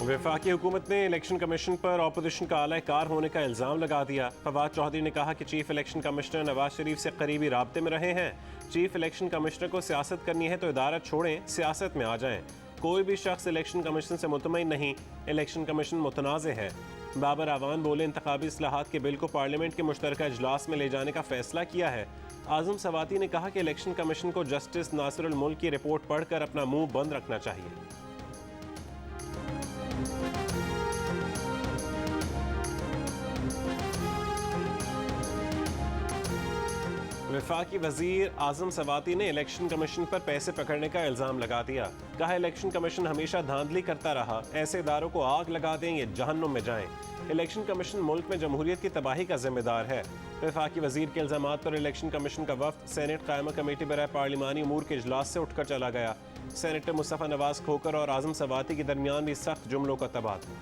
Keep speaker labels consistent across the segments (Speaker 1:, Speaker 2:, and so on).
Speaker 1: वफाकी हुकूमत ने इलेक्शन कमीशन पर अपोजिशन का आला कार होने का इल्ज़ाम लगा दिया। फवाद चौधरी ने कहा कि chief election commissioner Nawaz Sharif से करीबी राब्ते में रहे हैं। चीफ इलेक्शन कमिश्नर को सियासत करनी है तो इदारा छोड़ें, सियासत में आ जाएं। कोई भी शख्स इलेक्शन कमीशन से मुतमईन नहीं, इलेक्शन कमीशन मुतनाज़ है। बाबर आवान बोले, इंतखाबी इस्लाहात के बिल को पार्लियामेंट के मुश्तरका इजलास में ले जाने का फैसला किया है। आज़म सवाती ने कहा कि इलेक्शन कमीशन को जस्टिस नासिरुल मुल्क की रिपोर्ट पढ़कर अपना मुंह बंद रखना चाहिए। वफाकी वजीर आज़म सवाती ने इलेक्शन कमीशन पर पैसे पकड़ने का इल्ज़ाम लगा दिया। कहा, इलेक्शन कमीशन हमेशा धांधली करता रहा, ऐसे इदारों को आग लगा दें, ये जहन्नुम में जाएं। इलेक्शन कमीशन मुल्क में जमहूरियत की तबाही का जिम्मेदार है। वफाकी वजीर के इल्ज़ामात पर इलेक्शन कमीशन का वफ्द सेनेट कायमा कमेटी बराए पार्लिमानी उमूर के इजलास से उठकर चला गया। सेनेटर मुस्तफ़ा नवाज खोकर और आज़म सवाती के दरमियान भी सख्त जुमलों का तबादला।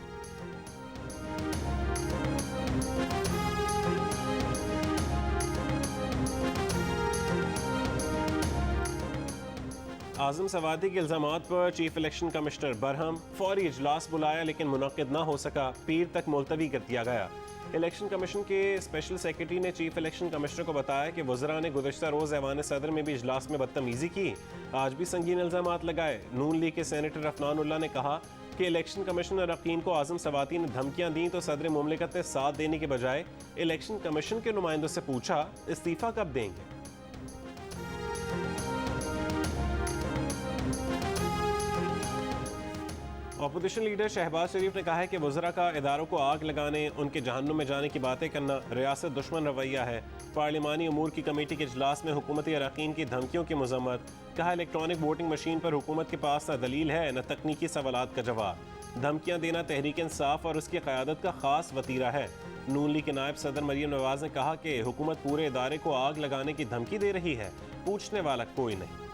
Speaker 1: आज़म सवाती के इल्ज़ामात पर चीफ इलेक्शन कमिश्नर बरहम, फौरी इजलास बुलाया लेकिन मुनक्किद ना हो सका, पीर तक मुलतवी कर दिया गया। इलेक्शन कमीशन के स्पेशल सेक्रेटरी ने चीफ इलेक्शन कमिश्नर को बताया कि वज़रा ने गुज़श्ता रोज़ ऐवान सदर में भी इजलास में बदतमीज़ी की, आज भी संगीन इल्ज़ामात लगाए। नून लीग के सेनेटर अफनानुल्लाह ने कहा कि इलेक्शन कमीशन अरकान को आज़म सवाती ने धमकियां दी तो सदर मुमलिकत ने साथ देने के बजाय इलेक्शन कमीशन के नुमाइंदों से पूछा, इस्तीफ़ा कब देंगे। अपोजिशन लीडर शहबाज शरीफ ने कहा है कि वज़रा का इदारों को आग लगाने, उनके जहन्नुम में जाने की बातें करना रियासत दुश्मन रवैया है। पार्लिमानी उमूर की कमेटी के इजलास में हुकूमती अरकान की धमकियों की मजम्मत। कहा, इलेक्ट्रॉनिक वोटिंग मशीन पर हुकूमत के पास न दलील है न तकनीकी सवालात का जवाब। धमकियां देना तहरीक इंसाफ और उसकी क़यादत का खास वतीरा है। नून लीग के नायब सदर मरियम नवाज ने कहा कि हुकूमत पूरे इदारे को आग लगाने की धमकी दे रही है, पूछने वाला कोई नहीं।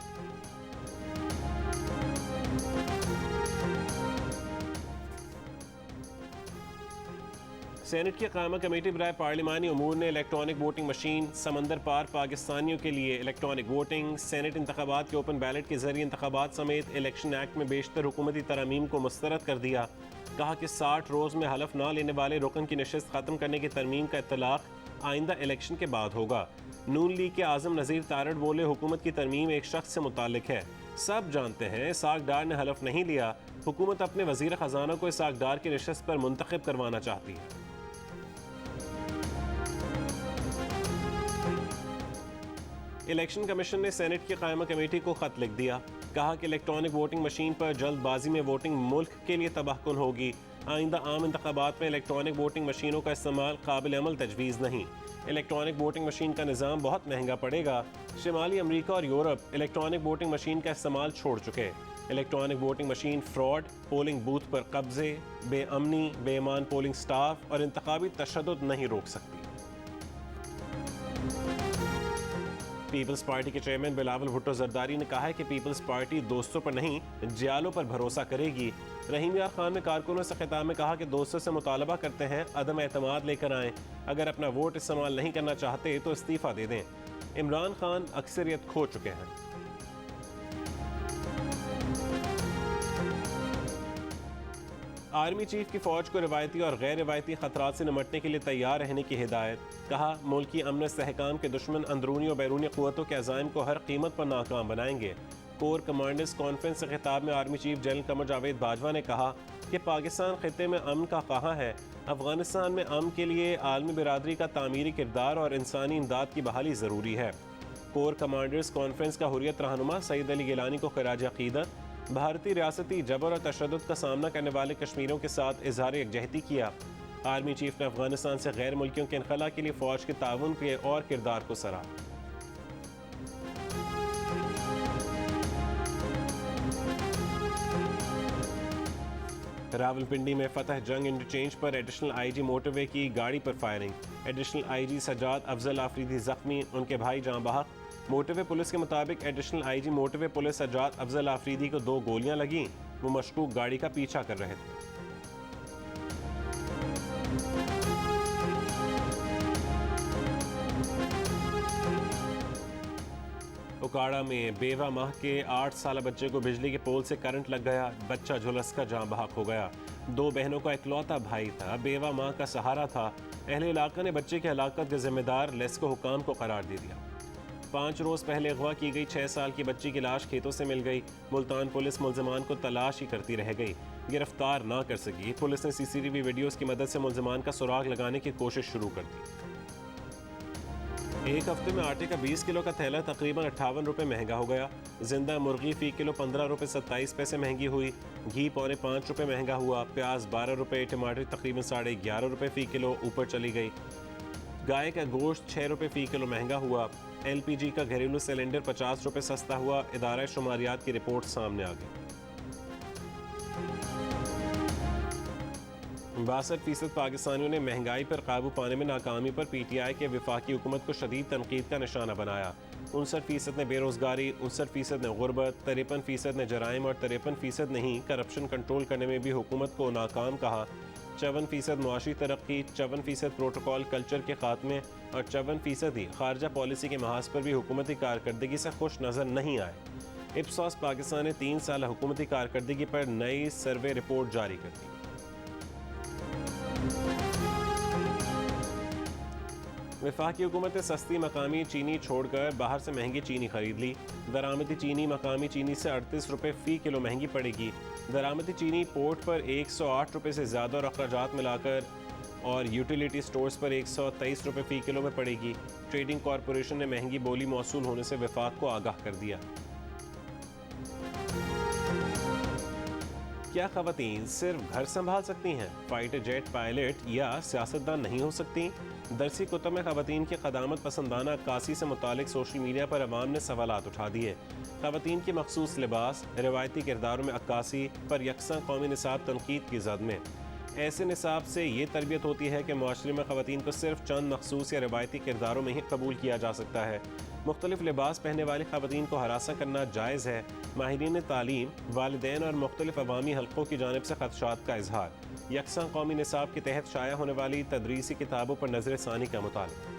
Speaker 1: सेनेट की कायमा कमेटी बराए पार्लिमानी उमूर ने इलेक्ट्रॉनिक वोटिंग मशीन, समंदर पार पाकिस्तानियों के लिए इलेक्ट्रॉनिक वोटिंग, सेनेट इंतखाबात के ओपन बैलेट के जरिए इंतखाबात समेत इलेक्शन एक्ट में बेशतर हुकूमती तरमीम को मुस्तरद कर दिया। कहा कि 60 रोज़ में हलफ ना लेने वाले रुकन की नशिस्त ख़त्म करने की तरमीम का इत्तलाक आइंदा इलेक्शन के बाद होगा। नून लीग के आज़म नज़ीर तारड़ बोले, हुकूमत की तरमीम एक शख्स से मुताल्लिक है, सब जानते हैं सागडार ने हलफ नहीं लिया, हुकूमत अपने वज़ीर ख़जाना को इस सागडार की नशिस्त पर मुंतखब करवाना चाहती है। इलेक्शन कमीशन ने सेनेट की कायमा कमेटी को खत लिख दिया। कहा कि इलेक्ट्रॉनिक वोटिंग मशीन पर जल्दबाजी में वोटिंग मुल्क के लिए तबाहकुन होगी। आइंदा आम इंतखाबात में इलेक्ट्रॉनिक वोटिंग मशीनों का इस्तेमाल काबिल अमल तजवीज़ नहीं। इलेक्ट्रॉनिक वोटिंग मशीन का निज़ाम बहुत महंगा पड़ेगा। शिमाली अमरीका और यूरोप इलेक्ट्रॉनिक वोटिंग मशीन का इस्तेमाल छोड़ चुके। Electronic voting machine fraud, polling booth पर कब्जे, बेअमनी, बेईमान पोलिंग स्टाफ और इंतखाबी तशद्दुद नहीं रोक सकती। पीपल्स पार्टी के चेयरमैन बिलावल भुट्टो जरदारी ने कहा है कि पीपल्स पार्टी दोस्तों पर नहीं, जियालों पर भरोसा करेगी। रहीम यार खान ने कारकुनों से खिताब में कहा कि दोस्तों से मुतालबा करते हैं अदम एतमाद लेकर आएँ, अगर अपना वोट इस्तेमाल नहीं करना चाहते तो इस्तीफ़ा दे दें। इमरान खान अक्सरियत खो चुके हैं। आर्मी चीफ की फौज को रिवायती और गैर रिवायती खतरात से निमटने के लिए तैयार रहने की हिदायत। कहा, मुल्की अमन इस्तेहकाम के दुश्मन अंदरूनी और बैरूनी क़ुव्वतों के अज़ाइम को हर कीमत पर नाकाम बनाएंगे। कोर कमांडर्स कॉन्फ्रेंस से खिताब में army chief general Qamar Javed Bajwa ने कहा कि पाकिस्तान खित्ते में अमन का कहाँ है। अफगानिस्तान में अमन के लिए आलमी बिरादरी का तामीरी किरदार और इंसानी इमदाद की बहाली ज़रूरी है। कोर कमांडर्स कॉन्फ्रेंस का हुर्रियत रहनुमा सईद अली गिलानी को खिराज अक़ीदत। भारतीय रियासती जबर और तशद्दुद का सामना करने वाले कश्मीरियों के साथ इजहार यकजहती किया। आर्मी चीफ ने अफगानिस्तान से गैर मुल्कियों के इनखला के लिए फ़ौज के ताउन के और किरदार को सराहा। रावलपिंडी में फतह जंग इंटरचेंज पर एडिशनल आईजी मोटरवे की गाड़ी पर firing. Additional IG Sajjad Afzal Afridi जख्मी, उनके भाई जाँ बहक। मोटरवे पुलिस के मुताबिक additional IG motorway police Sajjad Afzal Afridi को 2 गोलियां लगीं, वो मशकूक गाड़ी का पीछा कर रहे थे। उकाड़ा में बेवा माह के 8 साल बच्चे को बिजली के पोल से करंट लग गया। बच्चा झुलसकर जान बहक हो गया। 2 बहनों का इकलौता भाई था, बेवा माह का सहारा था। अहले इलाका ने बच्चे की हलाकत के जिम्मेदार लेस्को हुकाम को करार दे दिया। 5 रोज पहले अगवा की गई 6 साल की बच्ची की लाश खेतों से मिल गई। मुल्तान पुलिस मुलजमान को तलाश ही करती रह गई, गिरफ्तार ना कर सकी। पुलिस ने सीसीटीवी वीडियोस की मदद से मुलजमान का सुराग लगाने की कोशिश शुरू कर दी। एक हफ्ते में आटे का 20 किलो का थैला तकरीबन 58 रुपये महंगा हो गया। जिंदा मुर्गी फी किलो 15 रुपये 27 पैसे महंगी हुई। घी पौने 5 रुपये महंगा हुआ। प्याज 12 रुपये, टमाटर तकरीबन 11.5 रुपये फ़ी किलो ऊपर चली गई। गाय का गोश्त 6 रुपये फ़ी किलो महंगा हुआ। LPG का घरेलू सिलेंडर 50 रुपये सस्ता हुआ। इदारा शुमारियात की रिपोर्ट सामने आ गई। 62% पाकिस्तानियों ने महंगाई पर काबू पाने में नाकामी पर PTI के वफाकी हुकूमत को शदीद तनकीद का निशाना बनाया। 59% ने बेरोजगारी, 59% ने गुर्बत, 53% ने जराइम और 53% ने ही करप्शन कंट्रोल करने में भी हुकूमत को नाकाम कहा। 54% मुआशी तरक्की, 54% प्रोटोकॉल कल्चर के खात्मे और 54% ही खारजा पॉलिसी के महाज पर भी हुकूमती कारकर्दगी से खुश नजर नहीं आए। इप्सॉस पाकिस्तान ने 3 साल हुकूमती कारकर्दगी पर नई सर्वे रिपोर्ट जारी कर दी। वफाकी हुकूमत ने सस्ती मकामी चीनी छोड़कर बाहर से महंगी चीनी खरीद ली। दरामदी चीनी मकामी चीनी से 38 रुपये फ़ी किलो महंगी पड़ेगी। दरामदी चीनी पोर्ट पर 108 रुपये से ज़्यादा और अखराजात मिलाकर और यूटिलिटी स्टोर्स पर 123 रुपये फ़ी किलो में पड़ेगी। ट्रेडिंग कॉरपोरेशन ने महंगी बोली मौसूल होने से वफाक को आगाह कर दिया। क्या ख़वातीन सिर्फ घर संभाल सकती हैं? फाइटर जेट पायलट या सियासतदान नहीं हो सकती? दरसी कुतुब में ख़वातीन की क़दामत पसंदाना अक्कासी से मुतालिक सोशल मीडिया पर अवाम ने सवालात उठा दिए। ख़वातीन के मखसूस लिबास, रिवायती किरदारों में अक्कासी पर यकसा कौमी निसाब तनकीद की जद में। ऐसे निसाब से ये तरबियत होती है कि माशरे में ख़वातीन को सिर्फ चंद मखसूस या रिवायती किरदारों में ही कबूल किया जा सकता है। मुख्तलिफ लिबास पहनने वाली ख़वातीन को हरासा करना जायज़ है। माहिरीन तालीम, वालिदैन और मुख्तलिफ अवामी हल्कों की जानिब से खदशात का इजहार। यकसा कौमी निसाब के तहत शाया होने वाली तदरीसी किताबों पर नजर सानी का मुतालिबा।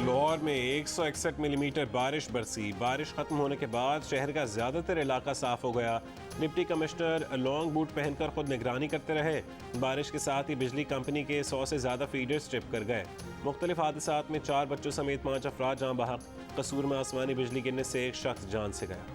Speaker 1: लाहौर में 161 मिलीमीटर बारिश बरसी। बारिश खत्म होने के बाद शहर का ज़्यादातर इलाका साफ हो गया। डिप्टी कमिश्नर लॉन्ग बूट पहनकर खुद निगरानी करते रहे। बारिश के साथ ही बिजली कंपनी के 100 से ज़्यादा फीडर्स ट्रिप कर गए। मुख्तलिफ हादसात में 4 बच्चों समेत 5 अफराद जान बहक। कसूर में आसमानी बिजली गिरने से एक शख्स जान से गया।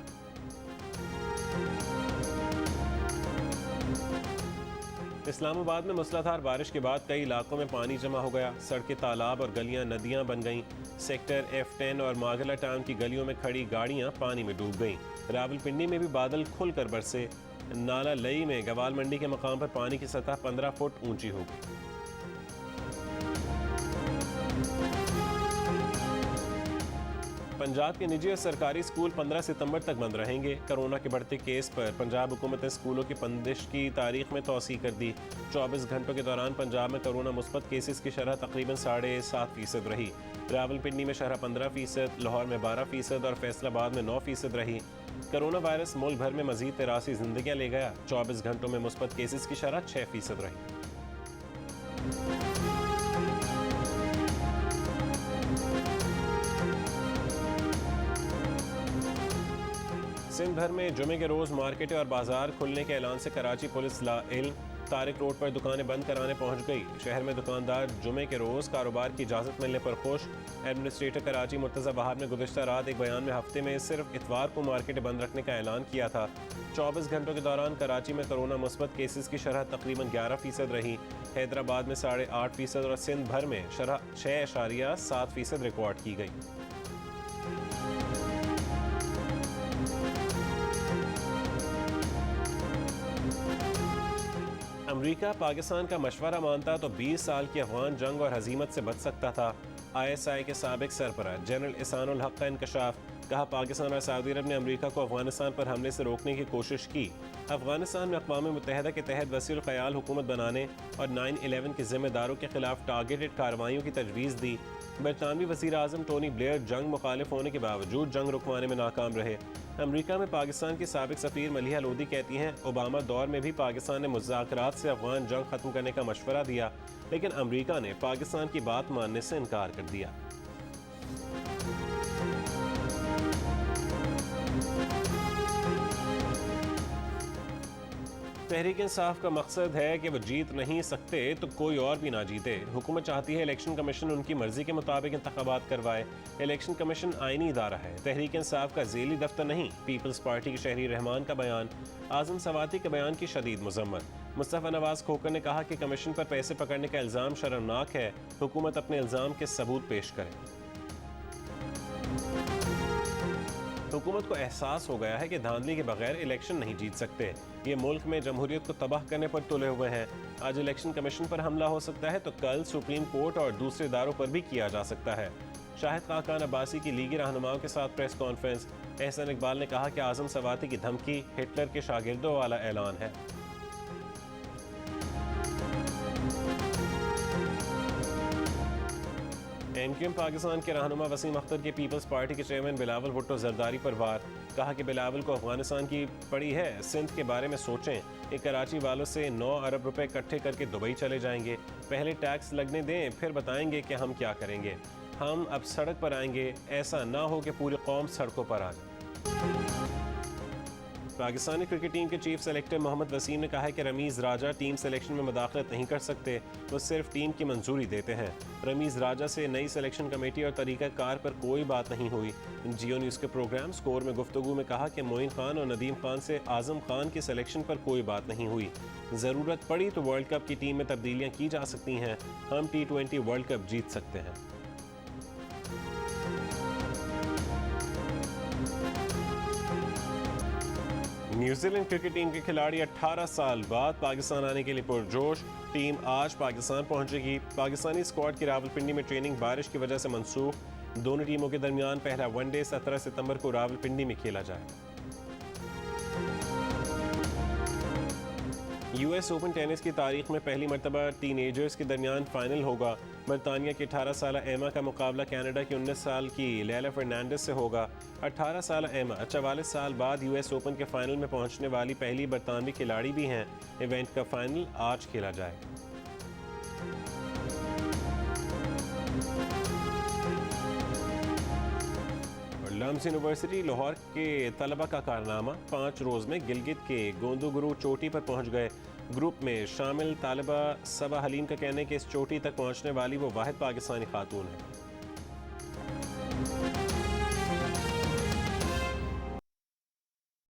Speaker 1: इस्लामाबाद में मूसलाधार बारिश के बाद कई इलाकों में पानी जमा हो गया। सड़कें, तालाब और गलियां नदियां बन गईं। सेक्टर F10 और मागला टाउन की गलियों में खड़ी गाड़ियां पानी में डूब गईं। रावलपिंडी में भी बादल खुलकर बरसे। नाला लई में गवाल मंडी के मकाम पर पानी की सतह 15 फुट ऊंची हो गई। पंजाब के निजी और सरकारी स्कूल 15 सितंबर तक बंद रहेंगे। कोरोना के बढ़ते केस पर पंजाब हुकूमत ने स्कूलों की बंदिश की तारीख में तौसी कर दी। 24 घंटों के दौरान पंजाब में कोरोना मुस्बत केसेस की शरह तकरीबन 7.5% रही। रावलपिंडी में शरह 15%, लाहौर में 12% और फैसलाबाद में 9% रही। कोरोना वायरस मुल्क भर में मजीद 83 जिंदगियां ले गया। 24 घंटों में मुस्बत केसेस की शरह 6% रही। सिंध भर में जुमे के रोज़ मार्केट और बाजार खुलने के ऐलान से कराची पुलिस लाइल तारिक रोड पर दुकानें बंद कराने पहुंच गई। शहर में दुकानदार जुमे के रोज़ कारोबार की इजाज़त मिलने पर खुश। एडमिनिस्ट्रेटर कराची मुर्तज़ा बहार ने गुज़िश्ता रात एक बयान में हफ्ते में सिर्फ इतवार को मार्केटें बंद रखने का ऐलान किया था। 24 घंटों के दौरान कराची में कोरोना मुस्बत केसेस की शरह तकरीबन 11% रही। हैदराबाद में 8.5% और सिंध भर में शरह 6.7% रिकॉर्ड की गई। अमरीका पाकिस्तान का मशवरा मानता तो 20 साल की अफगान जंग और हजीमत से बच सकता था। ISI के साबिक सरबराह जनरल एहसानुल हक का इंकशाफ। कहा, पाकिस्तान और सऊदी अरब ने अमरीका को अफगानिस्तान पर हमले से रोकने की कोशिश की। अफगानिस्तान में अक़वाम मुत्तहिदा के तहत वसीउल ख़याल हुकूमत बनाने और 9/11 के ज़िम्मेदारों के खिलाफ टारगेटेड कार्रवाइयों की तजवीज़ दी। बरतानवी वज़ीर आज़म टोनी ब्लेयर जंग मुखालिफ होने के बावजूद जंग रुकवाने में नाकाम रहे। अमरीका में पाकिस्तान की साबिक सफ़ीर मलिहा लोदी कहती हैं, ओबामा दौर में भी पाकिस्तान ने मुज़ाकरात से अफगान जंग ख़त्म करने का मशवरा दिया, लेकिन अमरीका ने पाकिस्तान की बात मानने से इनकार कर दिया। तहरीक इंसाफ का मकसद है कि वो जीत नहीं सकते तो कोई और भी ना जीते। हुकूमत चाहती है इलेक्शन कमीशन उनकी मर्जी के मुताबिक इंतखाबात करवाए। इलेक्शन कमीशन आईनी इदारा है, तहरीक इंसाफ का ज़ेली दफ्तर नहीं। पीपल्स पार्टी के शहरी रहमान का बयान। आज़म सवाती के बयान की शदीद मजम्मत। मुस्तफ़ा नवाज खोकर ने कहा कि कमीशन पर पैसे पकड़ने का इल्ज़ाम शर्मनाक है। हुकूमत अपने इल्ज़ाम के सबूत पेश करे। हुकूमत को एहसास हो गया है कि धांधली के बगैर इलेक्शन नहीं जीत सकते। ये मुल्क में जमहूरियत को तबाह करने पर तुले हुए हैं। आज इलेक्शन कमीशन पर हमला हो सकता है तो कल सुप्रीम कोर्ट और दूसरे इदारों पर भी किया जा सकता है। शाहिद खाकान अब्बासी की लीगी रहनुमाओं के साथ प्रेस कॉन्फ्रेंस। एहसन इकबाल ने कहा कि आज़म सवाती की धमकी हिटलर के शागिर्दों वाला ऐलान है। एमक्यूएम पाकिस्तान के रहनुमा वसीम अख्तर के पीपल्स पार्टी के चेयरमैन बिलावल भुट्टो जरदारी पर वार। कहा कि बिलावल को अफगानिस्तान की पड़ी है, सिंध के बारे में सोचें। एक कराची वालों से 9 अरब रुपए इकट्ठे करके दुबई चले जाएंगे। पहले टैक्स लगने दें, फिर बताएंगे कि हम क्या करेंगे। हम अब सड़क पर आएंगे, ऐसा ना हो कि पूरी कौम सड़कों पर आ जाए। पाकिस्तानी क्रिकेट टीम के चीफ सेलेक्टर मोहम्मद वसीम ने कहा है कि रमीज़ राजा टीम सेलेक्शन में मुदाखलत नहीं कर सकते, वो सिर्फ टीम की मंजूरी देते हैं। रमीज़ राजा से नई सिलेक्शन कमेटी और तरीका कार पर कोई बात नहीं हुई। जियो न्यूज़ के प्रोग्राम स्कोर में गुफ्तगू में कहा कि मोइन खान और नदीम खान से आज़म खान की सिलेक्शन पर कोई बात नहीं हुई। ज़रूरत पड़ी तो वर्ल्ड कप की टीम में तब्दीलियाँ की जा सकती हैं। हम T20 वर्ल्ड कप जीत सकते हैं। न्यूजीलैंड क्रिकेट टीम के खिलाड़ी 18 साल बाद पाकिस्तान आने के लिए पुरजोश। टीम आज पाकिस्तान पहुंचेगी। पाकिस्तानी स्क्वाड की रावलपिंडी में ट्रेनिंग बारिश की वजह से मंसूख। दोनों टीमों के दरमियान पहला वनडे 17 सितंबर को रावलपिंडी में खेला जाएगा। US ओपन टेनिस की तारीख में पहली मरतबा टीनएजर्स के दरमियान फाइनल होगा। बरतानिया की 18 साल एमा का मुकाबला कनाडा की 19 साल की लैला फर्नांडिस से होगा। 18 साल एमा 44 साल बाद US ओपन के फाइनल में पहुंचने वाली पहली बरतानवी खिलाड़ी भी हैं। इवेंट का फाइनल आज खेला जाएगा। लम्स यूनिवर्सिटी लाहौर के तलबा का कारनामा। 5 रोज़ में गिलगित के गोंदू गुरु चोटी पर पहुंच गए। ग्रुप में शामिल तालिबा सबा हलीम का कहना है कि इस चोटी तक पहुंचने वाली वो वाहिद पाकिस्तानी खातून है।